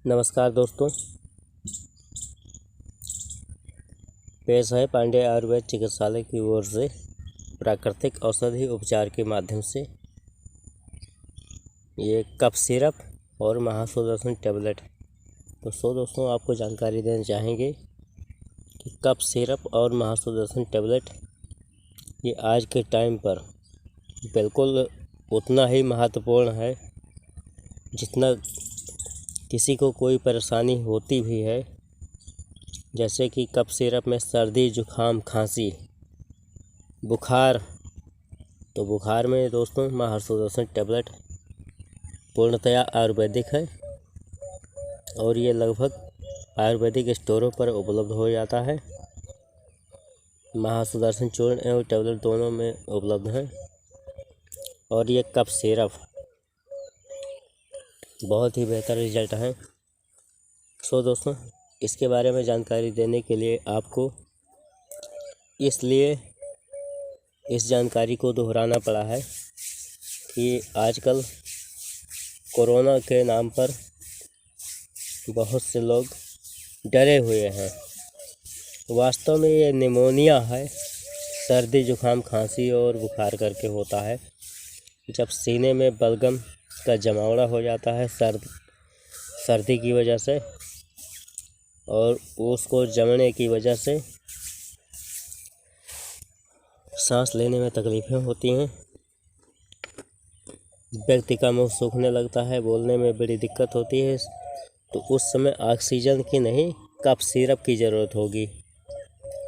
नमस्कार दोस्तों, पेश है पांडे आयुर्वेद चिकित्सालय की ओर से प्राकृतिक औषधि उपचार के माध्यम से ये कफ सिरप और महासुदर्शन टैबलेट। तो दोस्तों आपको जानकारी देना चाहेंगे कि कफ सिरप और महासुदर्शन टैबलेट ये आज के टाइम पर बिल्कुल उतना ही महत्वपूर्ण है जितना किसी को कोई परेशानी होती भी है, जैसे कि कफ सिरप में सर्दी, जुखाम, खांसी, बुखार। तो बुखार में दोस्तों महासुदर्शन टैबलेट पूर्णतया आयुर्वेदिक है और ये लगभग आयुर्वेदिक स्टोरों पर उपलब्ध हो जाता है। महासुदर्शन चूर्ण एवं टैबलेट दोनों में उपलब्ध है और ये कफ सिरप बहुत ही बेहतर रिजल्ट है। दोस्तों इसके बारे में जानकारी देने के लिए आपको इसलिए इस जानकारी को दोहराना पड़ा है कि आजकल कोरोना के नाम पर बहुत से लोग डरे हुए हैं। वास्तव में ये निमोनिया है, सर्दी, जुखाम, खांसी और बुखार करके होता है। जब सीने में बलगम का जमावड़ा हो जाता है सर्दी की वजह से और उसको जमने की वजह से सांस लेने में तकलीफ़ें होती हैं, व्यक्ति का मुंह सूखने लगता है, बोलने में बड़ी दिक्कत होती है। तो उस समय ऑक्सीजन की नहीं, कफ सिरप की ज़रूरत होगी।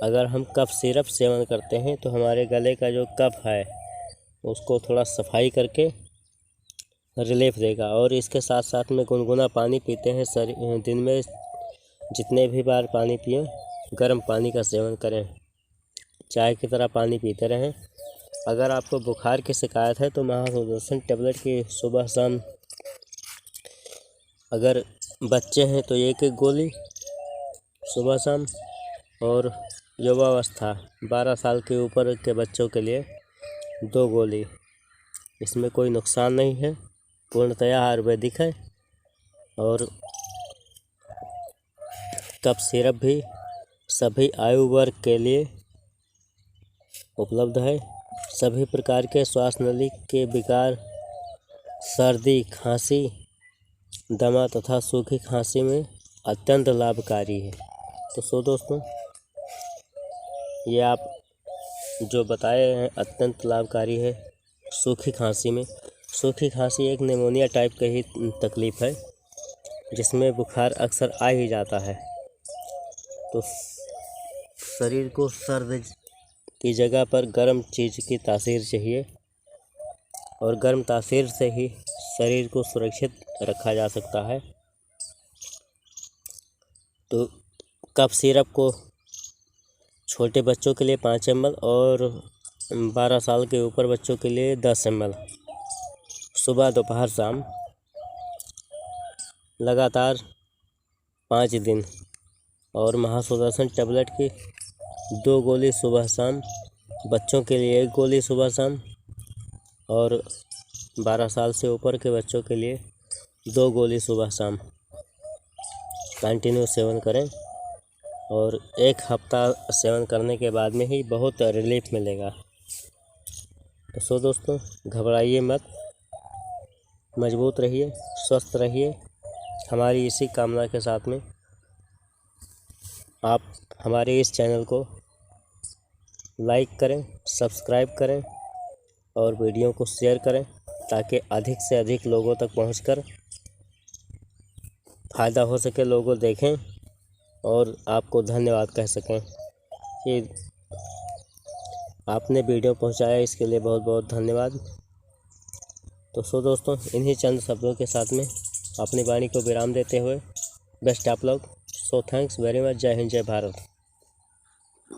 अगर हम कफ सिरप सेवन करते हैं तो हमारे गले का जो कफ है उसको थोड़ा सफाई करके रिलीफ देगा। और इसके साथ साथ में गुनगुना पानी पीते हैं, दिन में जितने भी बार पानी पिएं, गर्म पानी का सेवन करें, चाय की तरह पानी पीते रहें। अगर आपको बुखार की शिकायत है तो महासुदर्शन टैबलेट की सुबह शाम, अगर बच्चे हैं तो एक गोली सुबह शाम, और युवावस्था 12 साल के ऊपर के बच्चों के लिए 2 गोली। इसमें कोई नुकसान नहीं है, पूर्णतया आयुर्वेदिक है। और कफ सिरप भी सभी आयु वर्ग के लिए उपलब्ध है। सभी प्रकार के श्वास नली के विकार, सर्दी, खांसी, दमा तथा सूखी खांसी में अत्यंत लाभकारी है। तो दोस्तों ये आप जो बताए हैं अत्यंत लाभकारी है। सूखी खांसी में, सूखी खांसी एक निमोनिया टाइप की ही तकलीफ़ है जिसमें बुखार अक्सर आ ही जाता है। तो शरीर को सर्द की जगह पर गर्म चीज़ की तासीर चाहिए और गर्म तासीर से ही शरीर को सुरक्षित रखा जा सकता है। तो कफ सिरप को छोटे बच्चों के लिए 5 ml और 12 साल के ऊपर बच्चों के लिए 10 ml सुबह, दोपहर, शाम लगातार 5 दिन। और महासुदर्शन टैबलेट की 2 गोली सुबह शाम, बच्चों के लिए 1 गोली सुबह शाम, और 12 साल से ऊपर के बच्चों के लिए 2 गोली सुबह शाम कंटिन्यू सेवन करें। और 1 हफ्ता सेवन करने के बाद में ही बहुत रिलीफ मिलेगा। तो दोस्तों घबराइए मत, मजबूत रहिए, स्वस्थ रहिए। हमारी इसी कामना के साथ में आप हमारे इस चैनल को लाइक करें, सब्सक्राइब करें और वीडियो को शेयर करें ताकि अधिक से अधिक लोगों तक पहुंचकर फ़ायदा हो सके, लोगों देखें और आपको धन्यवाद कह सकें कि आपने वीडियो पहुंचाया। इसके लिए बहुत बहुत धन्यवाद। तो दोस्तों इन्हीं चंद शब्दों के साथ में अपनी वाणी को विराम देते हुए बेस्ट आप लोग। Thanks very much. जय हिंद, जय भारत।